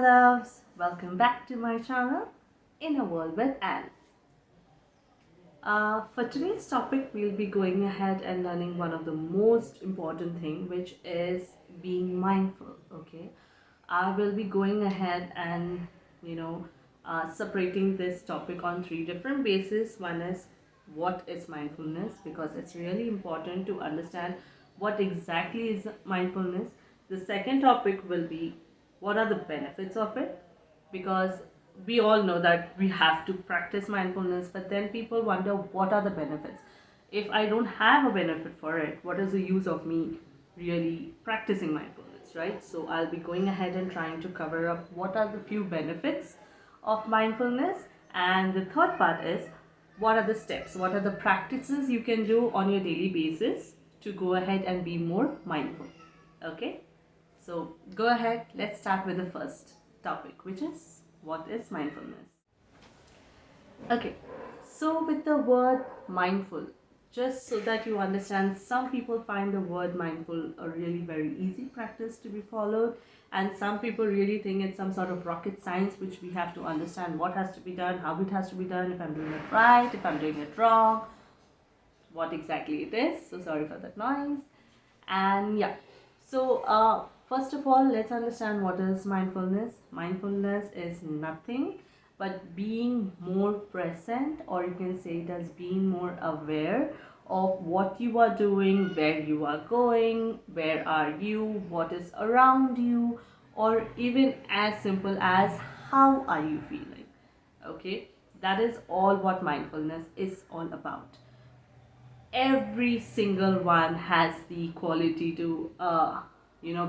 loves, welcome back to my channel In a World with Anne. For today's topic, we'll be going ahead and learning one of the most important thing, which is being mindful. Okay, I will be going ahead and separating this topic on three different bases. One is what is mindfulness, because it's really important to understand what exactly is mindfulness. The second topic will be what are the benefits of it, because we all know that we have to practice mindfulness, but then people wonder what are the benefits. If I don't have a benefit for it, what is the use of me really practicing mindfulness, right? So I'll be going ahead and trying to cover up what are the few benefits of mindfulness, and the third part is what are the steps, what are the practices you can do on your daily basis to go ahead and be more mindful. Okay, so go ahead, let's start with the first topic, which is what is mindfulness. Okay, so with the word mindful, just so that you understand, some people find the word mindful a really very easy practice to be followed, and some people really think it's some sort of rocket science which we have to understand what has to be done, how it has to be done, if I'm doing it right, if I'm doing it wrong, what exactly it is. So sorry for that noise. And yeah, so first of all, let's understand what is mindfulness. Mindfulness is nothing but being more present, or you can say it as being more aware of what you are doing, where you are going, where are you, what is around you, or even as simple as how are you feeling. Okay, that is all what mindfulness is all about. Every single one has the quality to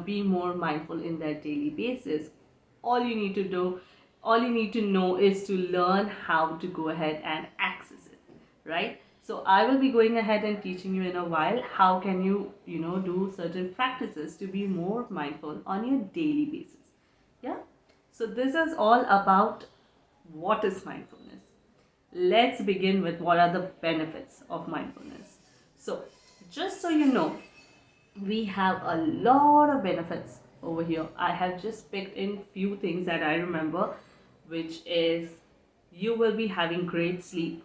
be more mindful in their daily basis. All you need to do, all you need to know is to learn how to go ahead and access it, right? So I will be going ahead and teaching you in a while how can you do certain practices to be more mindful on your daily basis. Yeah, so this is all about what is mindfulness. Let's begin with what are the benefits of mindfulness. So, just so you know, we have a lot of benefits over here. I have just picked in few things that I remember, which is you will be having great sleep,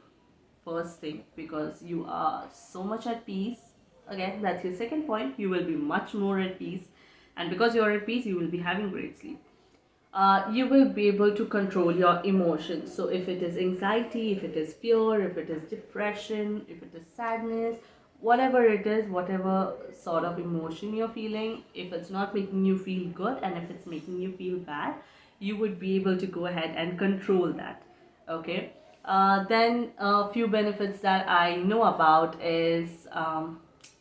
first thing, because you are so much at peace. Again, that's your second point. You will be much more at peace, and because you're at peace, you will be having great sleep. You will be able to control your emotions. So if it is anxiety, if it is fear, if it is depression, if it is sadness, whatever it is, whatever sort of emotion you're feeling, if it's not making you feel good and if it's making you feel bad, you would be able to go ahead and control that. Okay, then a few benefits that I know about is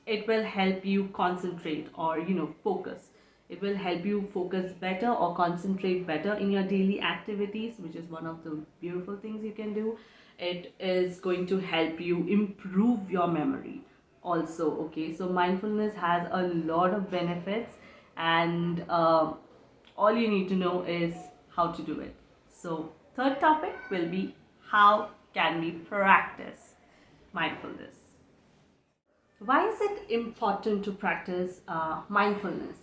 it will help you concentrate, or focus. It will help you focus better or concentrate better in your daily activities, which is one of the beautiful things you can do. It is going to help you improve your memory also. Okay, so mindfulness has a lot of benefits, and all you need to know is how to do it. So third topic will be how can we practice mindfulness. Why is it important to practice mindfulness?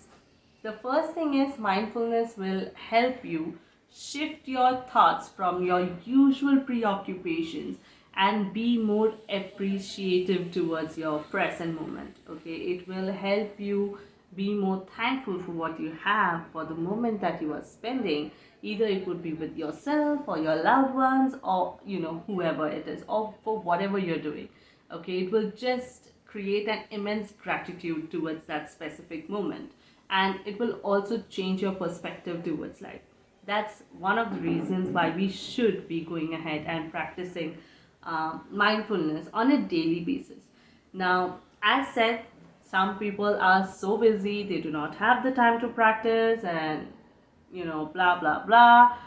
The first thing is mindfulness will help you shift your thoughts from your usual preoccupations and be more appreciative towards your present moment. Okay, it will help you be more thankful for what you have, for the moment that you are spending. Either it would be with yourself or your loved ones, or whoever it is, or for whatever you're doing. Okay, it will just create an immense gratitude towards that specific moment, and it will also change your perspective towards life. That's one of the reasons why we should be going ahead and practicing mindfulness on a daily basis. Now, as said, some people are so busy, they do not have the time to practice, and blah blah blah.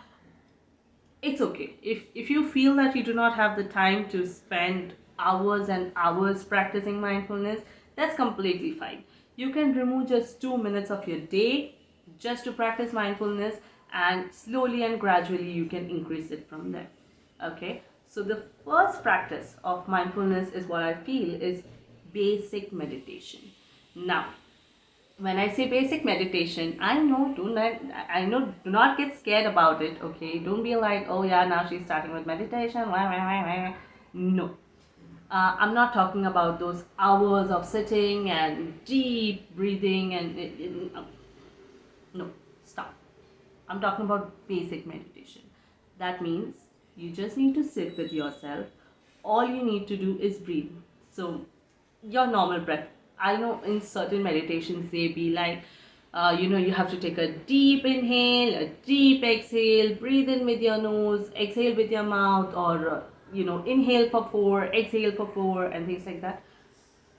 It's okay if you feel that you do not have the time to spend hours and hours practicing mindfulness. That's completely fine. You can remove just 2 minutes of your day just to practice mindfulness, and slowly and gradually you can increase it from there. Okay, so the first practice of mindfulness is what I feel is basic meditation. Now, when I say basic meditation, I know, do not get scared about it, okay? Don't be like, oh yeah, now she's starting with meditation. No. I'm not talking about those hours of sitting and deep breathing no, stop. I'm talking about basic meditation. That means you just need to sit with yourself. All you need to do is breathe. So, your normal breath. I know in certain meditations they be like, you have to take a deep inhale, a deep exhale, breathe in with your nose, exhale with your mouth, or inhale for 4, exhale for 4, and things like that.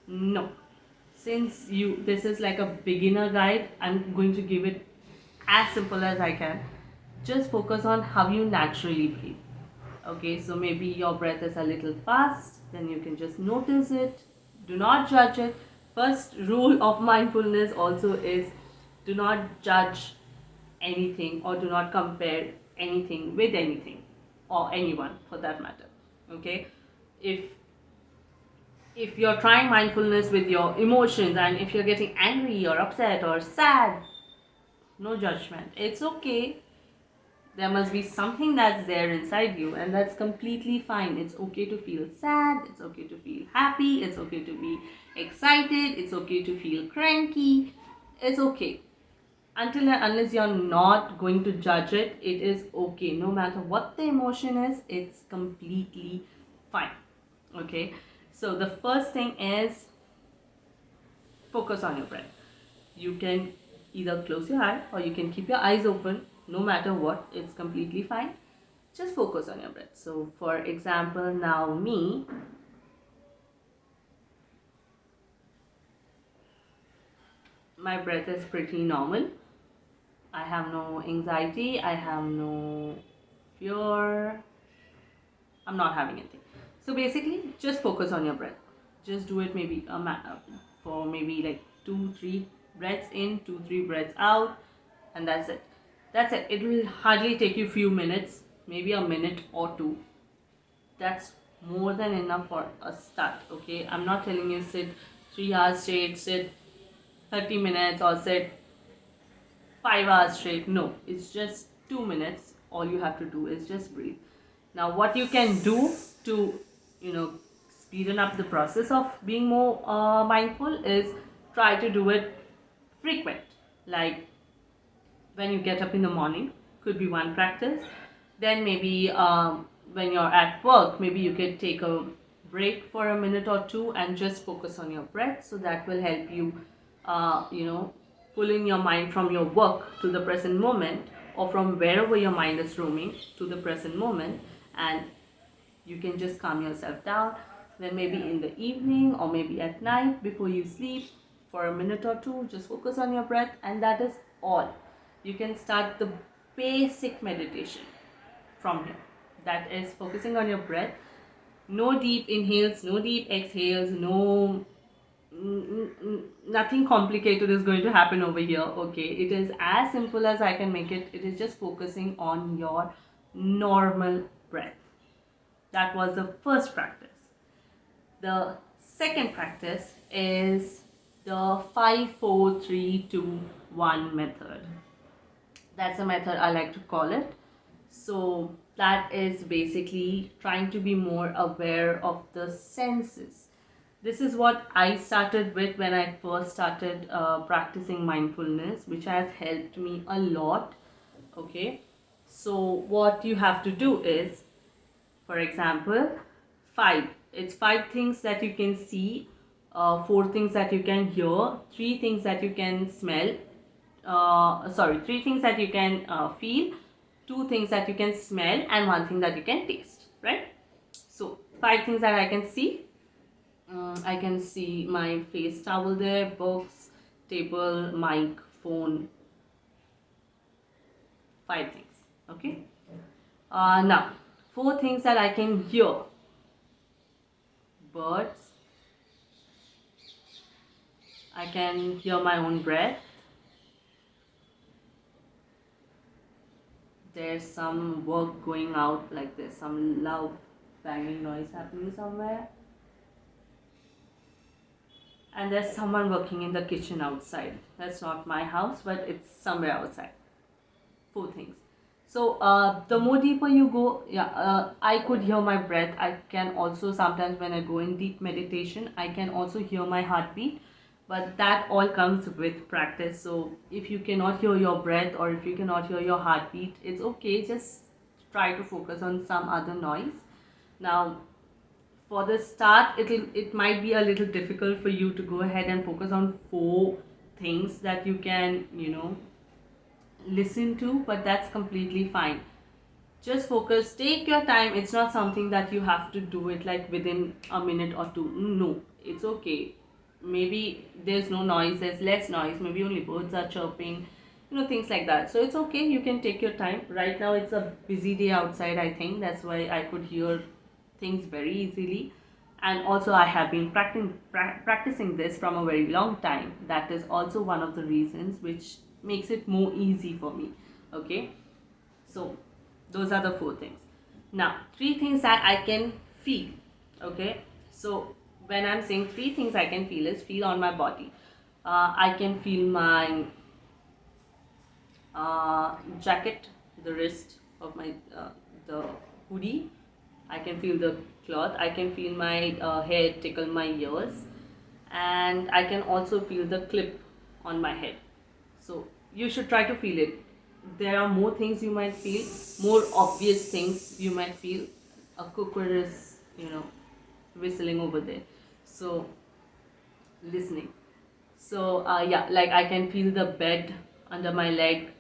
No, since you this is like a beginner guide, I'm going to give it as simple as I can. Just focus on how you naturally breathe. Okay, so maybe your breath is a little fast, then you can just notice it. Do not judge it. First rule of mindfulness also is, do not judge anything or do not compare anything with anything or anyone for that matter. Okay, if you're trying mindfulness with your emotions, and if you're getting angry or upset or sad, no judgment, it's okay. There must be something that's there inside you, and that's completely fine. It's okay to feel sad, it's okay to feel happy, it's okay to be excited, it's okay to feel cranky. It's okay. Until and unless you're not going to judge it, it is okay. No matter what the emotion is, it's completely fine. Okay, so the first thing is focus on your breath. You can either close your eye or you can keep your eyes open. No matter what, it's completely fine. Just focus on your breath. So for example, now my breath is pretty normal. I have no anxiety, I have no fear, I'm not having anything. So basically, just focus on your breath. Just do it maybe for maybe like 2-3 breaths in, 2-3 breaths out, and that's it. That's it. It will hardly take you few minutes, maybe a minute or two. That's more than enough for a start. Okay, I'm not telling you sit 3 hours straight, sit 30 minutes, or sit 5 hours straight. No, it's just 2 minutes. All you have to do is just breathe. Now, what you can do to, speeden up the process of being more mindful is try to do it frequent. Like when you get up in the morning, could be one practice. Then maybe when you're at work, maybe you could take a break for a minute or two and just focus on your breath. So that will help you, pull in your mind from your work to the present moment, or from wherever your mind is roaming to the present moment, and you can just calm yourself down. Then maybe in the evening or maybe at night before you sleep, for a minute or two, just focus on your breath, and that is all. You can start the basic meditation from here. That is focusing on your breath. No deep inhales, no deep exhales, nothing complicated is going to happen over here. Okay, it is as simple as I can make it. It is just focusing on your normal breath. That was the first practice. The second practice is the 5-4-3-2-1 method. That's the method I like to call it. So that is basically trying to be more aware of the senses. This is what I started with when I first started practicing mindfulness, which has helped me a lot. Okay, so what you have to do is, for example, it's 5 things that you can see, 4 things that you can hear, 3 things that you can smell, 3 things that you can feel, 2 things that you can smell, and 1 thing that you can taste, right? So 5 things that I can see. I can see my face towel there, books, table, mic, phone. 5 things. Okay. Now, 4 things that I can hear: birds. I can hear my own breath. There's some work going out, like there's some loud banging noise happening somewhere. and there's someone working in the kitchen outside. That's not my house, but it's somewhere outside. Four things. So the more deeper you go, yeah, I could hear my breath. I can also sometimes when I go in deep meditation, I can also hear my heartbeat. But that all comes with practice. So if you cannot hear your breath or if you cannot hear your heartbeat, it's okay. Just try to focus on some other noise. Now, for the start, it might be a little difficult for you to go ahead and focus on four things that you can listen to, but that's completely fine. Just focus, take your time. It's not something that you have to do it like within a minute or two. No, it's okay. Maybe there's no noise, there's less noise, maybe only birds are chirping, things like that. So it's okay, you can take your time. Right now it's a busy day outside, I think that's why I could hear things very easily. And also I have been practicing this from a very long time. That is also one of the reasons which makes it more easy for me. Okay, so those are the four things. Now, three things that I can feel. Okay, so when I'm saying three things I can feel is feel on my body. I can feel my jacket, the wrist of my the hoodie. I can feel the cloth. I can feel my hair tickle my ears, and I can also feel the clip on my head. So you should try to feel it. There are more things you might feel, more obvious things you might feel. A cooker is, whistling over there. So listening. So yeah, like I can feel the bed under my leg,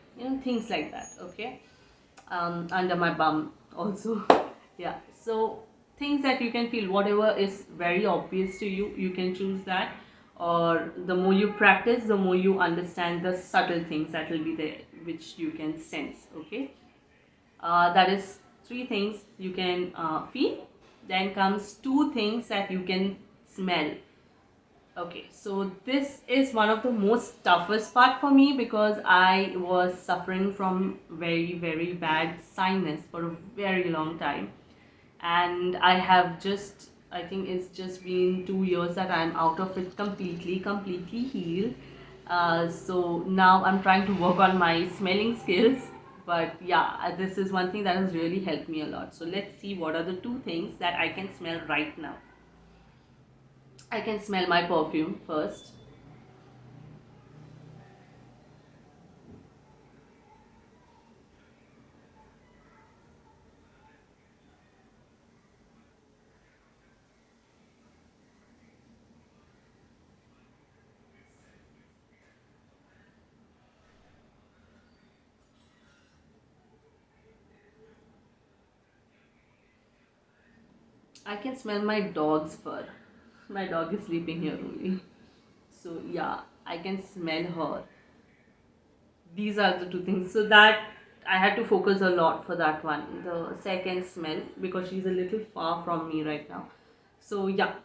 things like that. Okay, under my bum also. Yeah, so things that you can feel, whatever is very obvious to you, you can choose that. Or the more you practice, the more you understand the subtle things that will be there, which you can sense. Okay, that is three things you can feel. Then comes two things that you can smell. Okay, so this is one of the most toughest part for me because I was suffering from very, very bad sinus for a very long time. And I have just, I think it's just been 2 years that I'm out of it completely healed. So now I'm trying to work on my smelling skills. But yeah, this is one thing that has really helped me a lot. So let's see what are the two things that I can smell right now. I can smell my perfume first. I can smell my dog's fur. My dog is sleeping here only. So yeah, I can smell her. These are the two things. So that I had to focus a lot for that one. The second smell, because she's a little far from me right now. So yeah,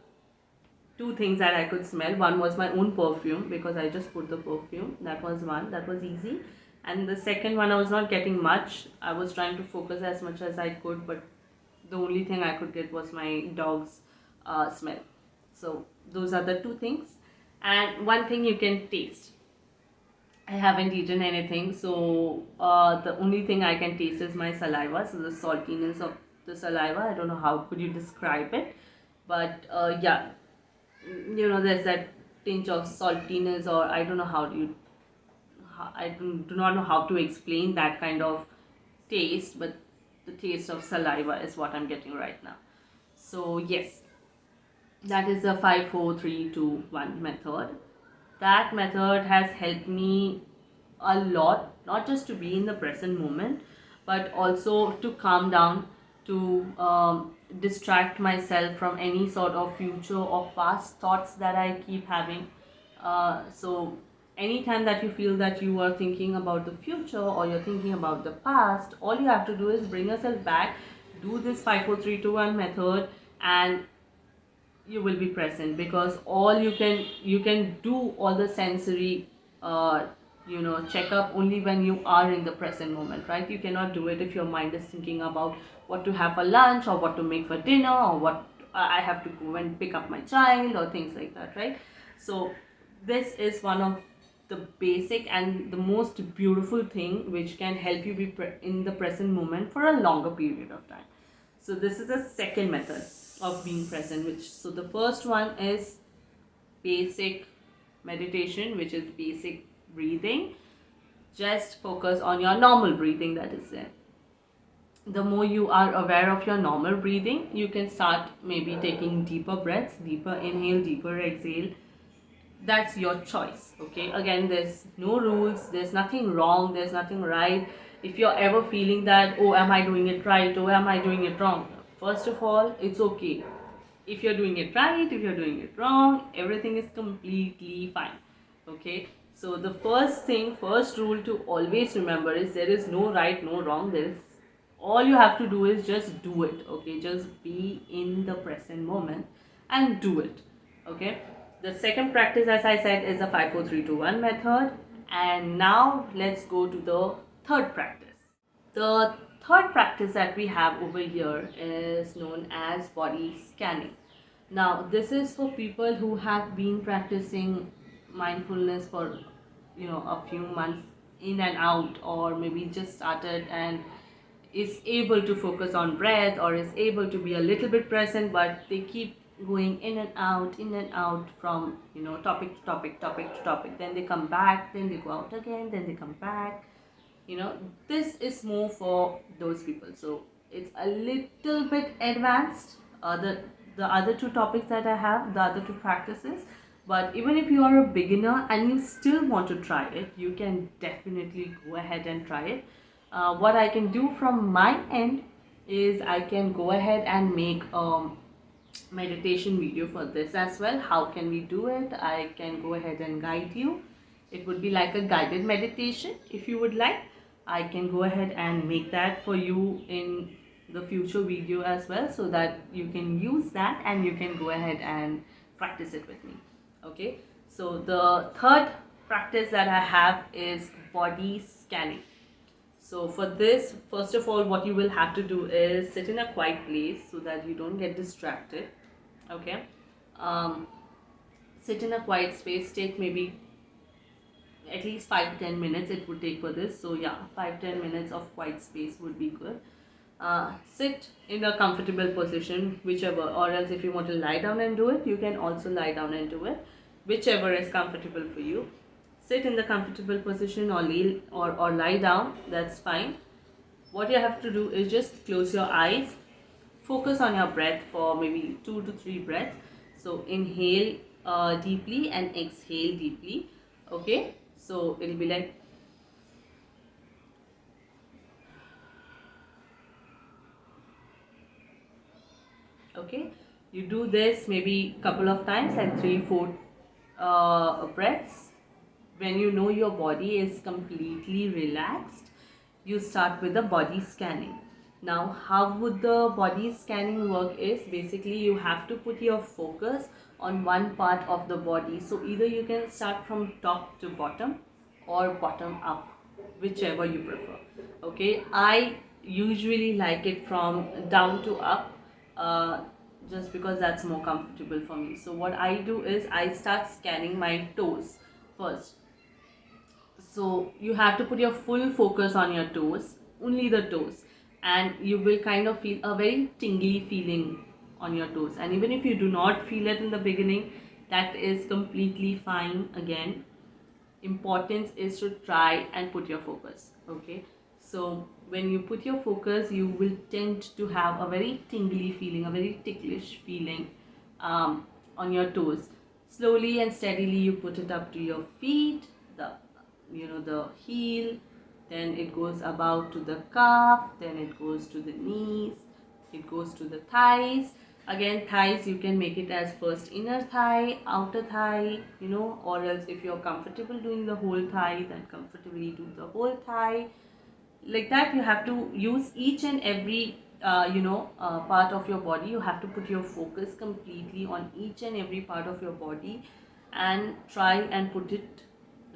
two things that I could smell. One was my own perfume because I just put the perfume. That was one. That was easy. And the second one, I was not getting much. I was trying to focus as much as I could, but the only thing I could get was my dog's smell. So those are the two things. And one thing you can taste. I haven't eaten anything, so the only thing I can taste is my saliva. So the saltiness of the saliva. I don't know how could you describe it, but yeah, there's that tinge of saltiness, or I don't know how do you. I do not know how to explain that kind of taste, but the taste of saliva is what I'm getting right now. So yes, that is the 5 4 3 2 1 method. That method has helped me a lot, not just to be in the present moment, but also to calm down, to distract myself from any sort of future or past thoughts that I keep having. So anytime that you feel that you are thinking about the future or you're thinking about the past, all you have to do is bring yourself back, do this 5 4 3 2 1 method, and you will be present, because all you can do all the sensory checkup only when you are in the present moment, right? You cannot do it if your mind is thinking about what to have for lunch or what to make for dinner or what I have to go and pick up my child or things like that, right? So this is one of the basic and the most beautiful thing which can help you be in the present moment for a longer period of time. So this is the second method of being present, which, so the first one is basic meditation, which is basic breathing. Just focus on your normal breathing, that is it. The more you are aware of your normal breathing, you can start maybe taking deeper breaths, deeper inhale, deeper exhale. That's your choice. Okay, again, there's no rules, there's nothing wrong, there's nothing right. If you're ever feeling that, oh, am I doing it right, oh, am I doing it wrong, first of all, it's okay. If you're doing it right, if you're doing it wrong, everything is completely fine. Okay, so the first rule to always remember is there is no right, no wrong. There is, all you have to do is just do it. Okay, just be in the present moment and do it. Okay, the second practice, as I said, is the 5 4 3 2 1 method. And now let's go to the third practice. The third practice that we have over here is known as body scanning. Now, this is for people who have been practicing mindfulness for, a few months in and out, or maybe just started and is able to focus on breath, or is able to be a little bit present, but they keep going in and out from, topic to topic, topic to topic. Then they come back, then they go out again, then they come back. This is more for those people, so it's a little bit advanced, the other two topics that I have, the other two practices. But even if you are a beginner and you still want to try it, you can definitely go ahead and try it. What I can do from my end is I can go ahead and make meditation video for this as well. How can we do it? I can go ahead and guide you. It would be like a guided meditation. If you would like, I can go ahead and make that for you in the future video as well, so that you can use that and you can go ahead and practice it with me. Okay, so the third practice that I have is body scanning. So for this, first of all, what you will have to do is sit in a quiet place so that you don't get distracted. Okay, um, sit in a quiet space. Take maybe at least 5 to 10 minutes it would take for this. So yeah, 5 10 minutes of quiet space would be good. Sit in a comfortable position, whichever, or else if you want to lie down and do it, you can also lie down and do it, whichever is comfortable for you. Sit in the comfortable position, or lie down, that's fine. What you have to do is just close your eyes, focus on your breath for maybe 2 to 3 breaths. So inhale deeply and exhale deeply. Okay, so it'll be like, okay, you do this maybe couple of times, like 3 4 breaths. When you know your body is completely relaxed, you start with the body scanning. Now, how would the body scanning work is, basically you have to put your focus on one part of the body. So either you can start from top to bottom or bottom up, whichever you prefer. Okay, I usually like it from down to up, uh, just because that's more comfortable for me. So what I do is I start scanning my toes first. So you have to put your full focus on your toes, only the toes, and you will kind of feel a very tingly feeling on your toes. And even if you do not feel it in the beginning, that is completely fine. Again, importance is to try and put your focus. Okay, so when you put your focus, you will tend to have a very tingly feeling, a very ticklish feeling on your toes. Slowly and steadily you put it up to your feet, the the heel, then it goes about to the calf, then it goes to the knees, it goes to the thighs. Again, thighs, you can make it as first inner thigh, outer thigh, or else if you're comfortable doing the whole thigh, then comfortably do the whole thigh. Like that, you have to use each and every part of your body. You have to put your focus completely on each and every part of your body and try and put it,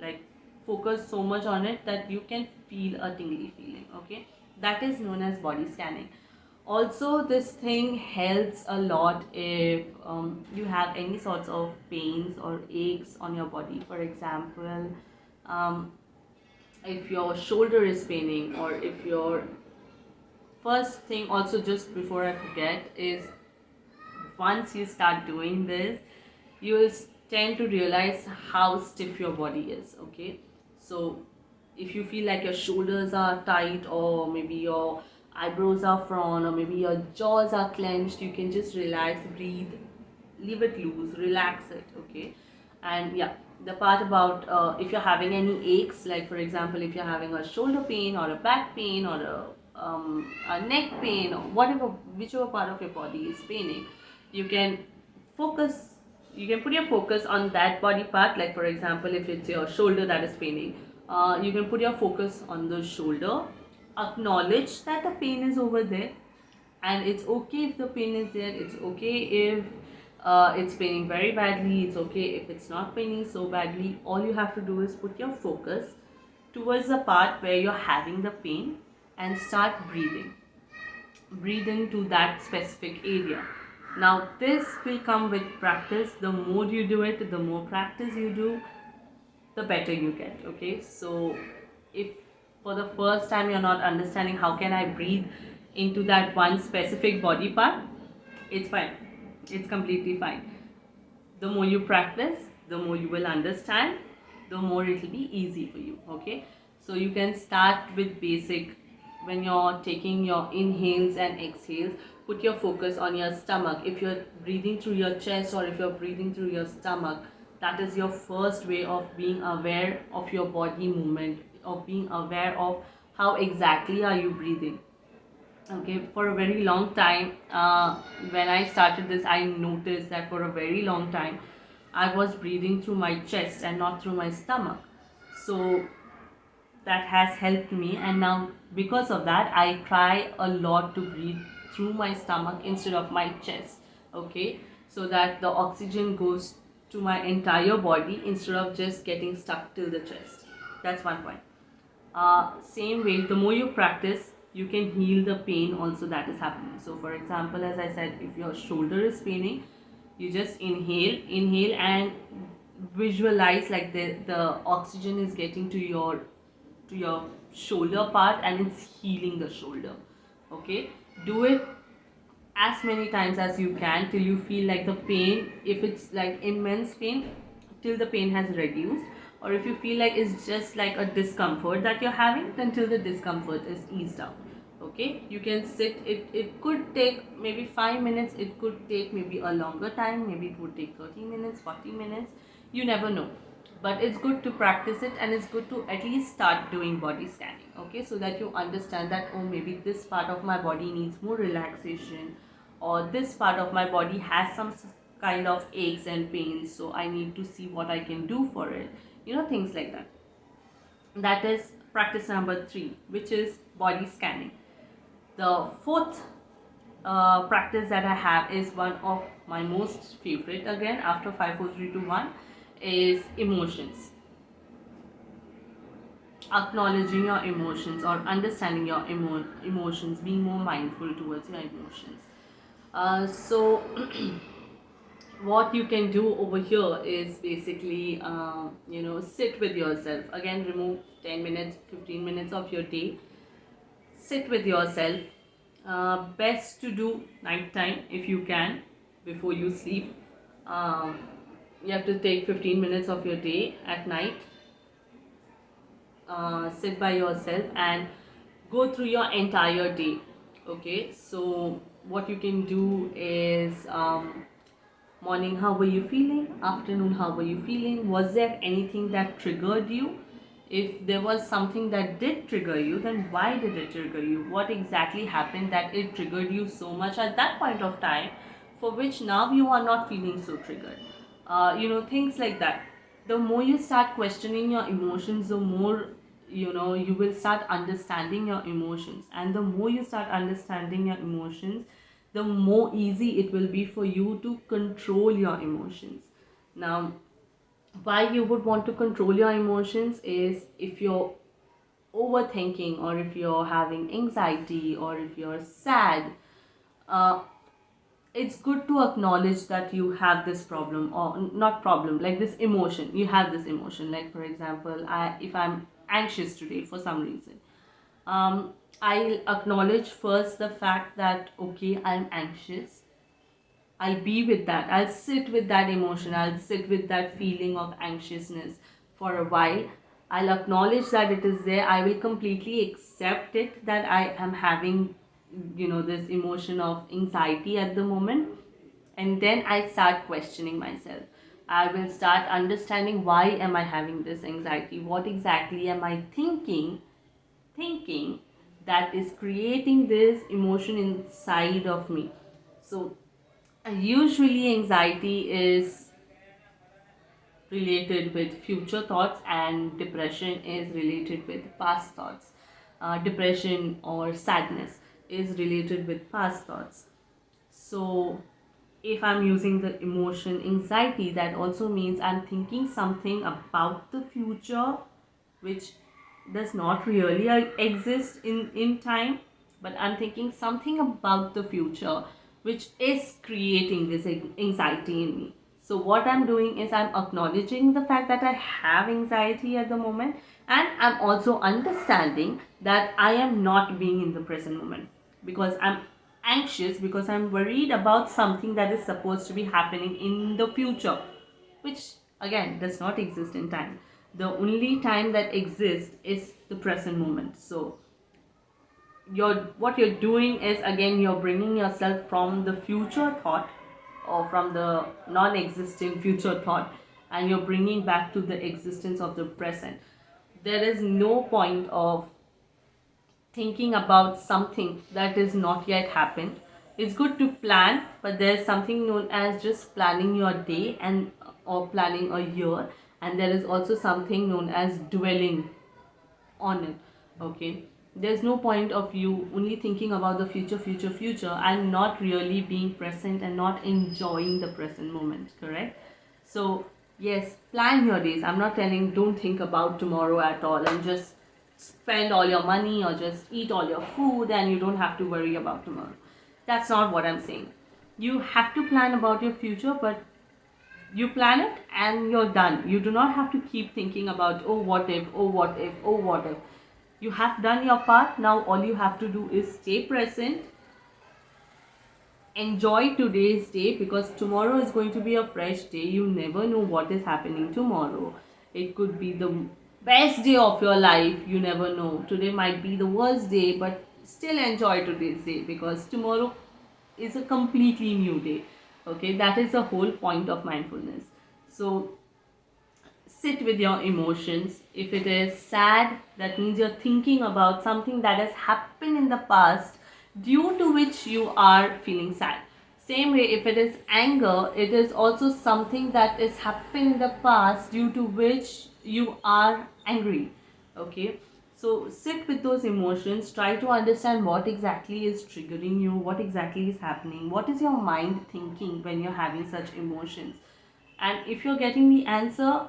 like, focus so much on it that you can feel a tingly feeling. Okay, that is known as body scanning. Also, this thing helps a lot if you have any sorts of pains or aches on your body. For example, um, if your shoulder is paining, or if your first thing, also just before I forget, is once you start doing this, you will tend to realize how stiff your body is. Okay, so if you feel like your shoulders are tight, or maybe your eyebrows are frown, or maybe your jaws are clenched, you can just relax, breathe, leave it loose, relax it. Okay, and yeah, the part about if you're having any aches, like for example, if you're having a shoulder pain or a back pain or a neck pain, or whatever, whichever part of your body is paining, you can focus, you can put your focus on that body part. Like for example, if it's your shoulder that is paining, you can put your focus on the shoulder, acknowledge that the pain is over there, and it's okay if the pain is there, it's okay if it's paining very badly, it's okay if it's not paining so badly. All you have to do is put your focus towards the part where you're having the pain and start breathing. Breathe into that specific area. Now this will come with practice. The more you do it, the more practice you do, the better you get. Okay, so if for the first time you're not understanding how can I breathe into that one specific body part, it's fine, it's completely fine. The more you practice, the more you will understand, the more it will be easy for you. Okay, so you can start with basic. When you're taking your inhales and exhales, put your focus on your stomach. If you're breathing through your chest, or if you're breathing through your stomach, that is your first way of being aware of your body movement, of being aware of how exactly are you breathing. Okay, for a very long time, when I started this, I noticed that for a very long time I was breathing through my chest and not through my stomach. So that has helped me, and now because of that I try a lot to breathe through my stomach instead of my chest. Okay, so that the oxygen goes to my entire body instead of just getting stuck till the chest. That's one point. Same way, the more you practice, you can heal the pain also that is happening. So for example, as I said, if your shoulder is paining, you just inhale and visualize like the oxygen is getting to your shoulder part, and it's healing the shoulder. Okay, do it as many times as you can till you feel like the pain, if it's like immense pain, till the pain has reduced, or if you feel like it's just like a discomfort that you're having, then till the discomfort is eased out. Okay, you can sit, it could take maybe 5 minutes, it could take maybe a longer time, maybe it would take 30 minutes, 40 minutes, you never know. But it's good to practice it, and it's good to at least start doing body scanning. Okay, so that you understand that, oh, maybe this part of my body needs more relaxation, or this part of my body has some kind of aches and pains, so I need to see what I can do for it, things like that. That is practice number 3, which is body scanning. The fourth practice that I have is one of my most favorite, again after 5 4 3 2 1, is emotions. Acknowledging your emotions, or understanding your emotions, being more mindful towards your emotions. So what you can do over here is basically sit with yourself. Again, remove 10 minutes, 15 minutes of your day, sit with yourself. Best to do nighttime if you can, before you sleep. um, you have to take 15 minutes of your day at night, sit by yourself and go through your entire day. Okay, so what you can do is, morning, how were you feeling? Afternoon, how were you feeling? Was there anything that triggered you? If there was something that did trigger you, then why did it trigger you? What exactly happened that it triggered you so much at that point of time, for which now you are not feeling so triggered? Things like that. The more you start questioning your emotions, the more you will start understanding your emotions, and the more you start understanding your emotions, the more easy it will be for you to control your emotions. Now, why you would want to control your emotions is if you're overthinking, or if you're having anxiety, or if you're sad, uh, it's good to acknowledge that you have this problem, or not problem, like this emotion. You have this emotion, like for example, if I'm anxious today for some reason, um, I'll acknowledge first the fact that okay, I'm anxious. I'll be with that. I'll sit with that emotion. I'll sit with that feeling of anxiousness for a while. I'll acknowledge that it is there. I will completely accept it that I am having, this emotion of anxiety at the moment. And then I start questioning myself. I will start understanding why am I having this anxiety? What exactly am I thinking that is creating this emotion inside of me? So usually, anxiety is related with future thoughts, and depression is related with past thoughts. Depression or sadness is related with past thoughts. So, if I'm using the emotion anxiety, that also means I'm thinking something about the future which does not really exist in time, but I'm thinking something about the future which is creating this anxiety in me. So what I'm doing is I'm acknowledging the fact that I have anxiety at the moment, and I'm also understanding that I am not being in the present moment because I'm anxious, because I'm worried about something that is supposed to be happening in the future, which again does not exist in time. The only time that exists is the present moment. So what you're doing is, again, you're bringing yourself from the future thought, or from the non-existent future thought, and you're bringing back to the existence of the present. There is no point of thinking about something that is not yet happened. It's good to plan, but there's something known as just planning your day and or planning a year, and there is also something known as dwelling on it. Okay, there's no point of you only thinking about the future and not really being present and not enjoying the present moment, correct? So yes, plan your days. I'm not telling don't think about tomorrow at all and just spend all your money or just eat all your food and you don't have to worry about tomorrow. That's not what I'm saying. You have to plan about your future, but you plan it and you're done. You do not have to keep thinking about, oh, what if, oh, what if, oh, what if. You have done your part. Now all you have to do is stay present, enjoy today's day, because tomorrow is going to be a fresh day. You never know what is happening tomorrow. It could be the best day of your life. You never know. Today might be the worst day, but still enjoy today's day, because tomorrow is a completely new day. Okay, that is the whole point of mindfulness. So sit with your emotions. If it is sad, that means you're thinking about something that has happened in the past due to which you are feeling sad. Same way, if it is anger, it is also something that has happened in the past due to which you are angry. Okay, so sit with those emotions, try to understand what exactly is triggering you, what exactly is happening, what is your mind thinking when you're having such emotions. And if you're getting the answer,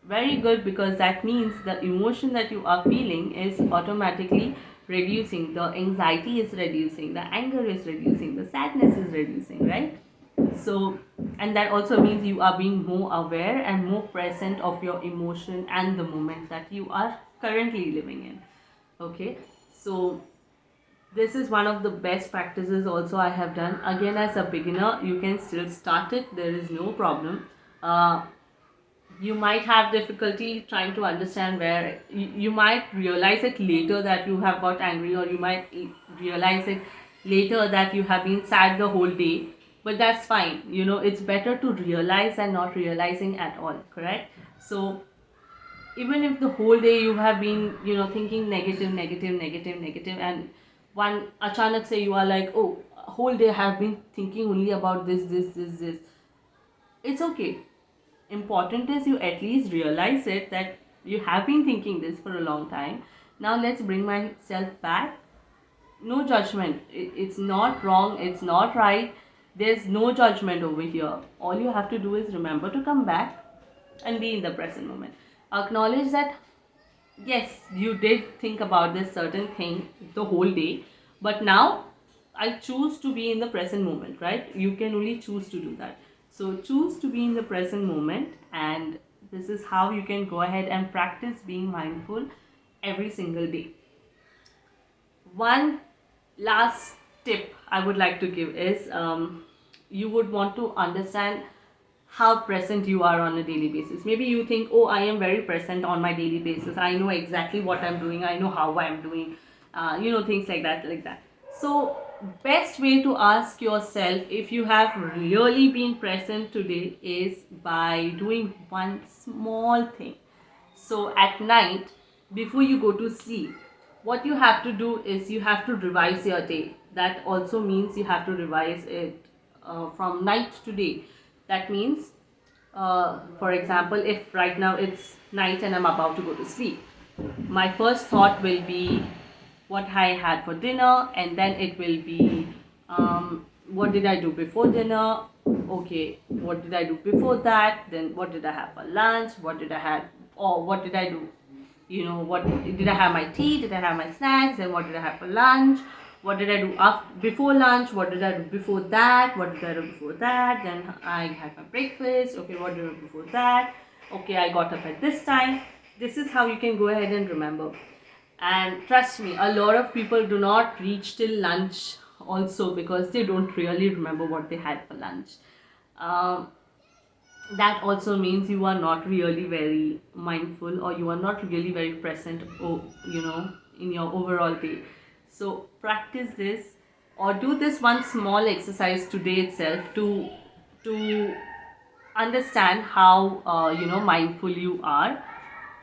very good, because that means the emotion that you are feeling is automatically reducing. The anxiety is reducing, the anger is reducing, the sadness is reducing, right? So, and that also means you are being more aware and more present of your emotion and the moment that you are currently living in. Okay, so this is one of the best practices also I have done. Again, as a beginner, you can still start it, there is no problem. You might have difficulty trying to understand where you might realize it later that you have got angry, or you might realize it later that you have been sad the whole day, but that's fine. It's better to realize than not realizing at all, correct? So even if the whole day you have been thinking negative, and one achanak say you are like, oh, whole day I have been thinking only about this, it's okay. Important is you at least realize it, that you have been thinking this for a long time. Now let's bring myself back. No judgment. It's not wrong, it's not right. There's no judgment over here. All you have to do is remember to come back and be in the present moment. Acknowledge that yes, you did think about this certain thing the whole day, but now I choose to be in the present moment, right? You can only choose to do that. So choose to be in the present moment, and this is how you can go ahead and practice being mindful every single day. One last tip I would like to give is, you would want to understand how present you are on a daily basis. Maybe you think, oh, I am very present on my daily basis. I know exactly what I'm doing. I know how I'm doing. Things like that, like that. So, best way to ask yourself if you have really been present today is by doing one small thing. So at night, before you go to sleep, what you have to do is you have to revise your day. That also means you have to revise it from night to day. That means, for example, if right now it's night and I'm about to go to sleep, my first thought will be what I had for dinner, and then it will be, what did I do before dinner? Okay, what did I do before that? Then what did I have for lunch? What did I have, or what did I do? What did I have my tea? Did I have my snacks? Then what did I have for lunch? What did I do after before lunch? What did I do before that? What did I do before that? Then I had my breakfast. Okay, what did I do before that? Okay, I got up at this time. This is how you can go ahead and remember. And trust me, a lot of people do not reach till lunch also because they don't really remember what they had for lunch. Um, that also means you are not really very mindful, or you are not really very present, in your overall day. So practice this, or do this one small exercise today itself to understand how mindful you are.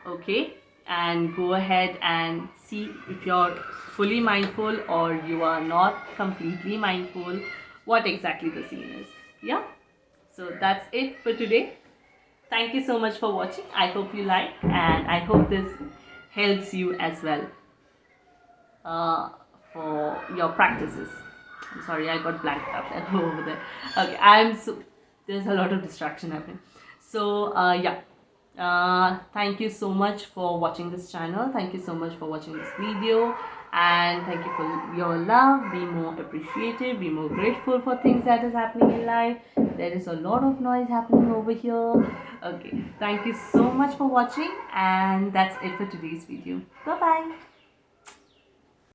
Okay, and go ahead and see if you're fully mindful or you are not completely mindful, what exactly the scene is. Yeah, so that's it for today. Thank you so much for watching. I hope you like, and I hope this helps you as well, uh, for your practices. I'm sorry, I got blanked out over there. Okay, there's a lot of distraction happening. So yeah, thank you so much for watching this channel. Thank you so much for watching this video, and thank you for your love. Be more appreciative, be more grateful for things that is happening in life. There is a lot of noise happening over here. Okay, thank you so much for watching, and that's it for today's video. Bye bye.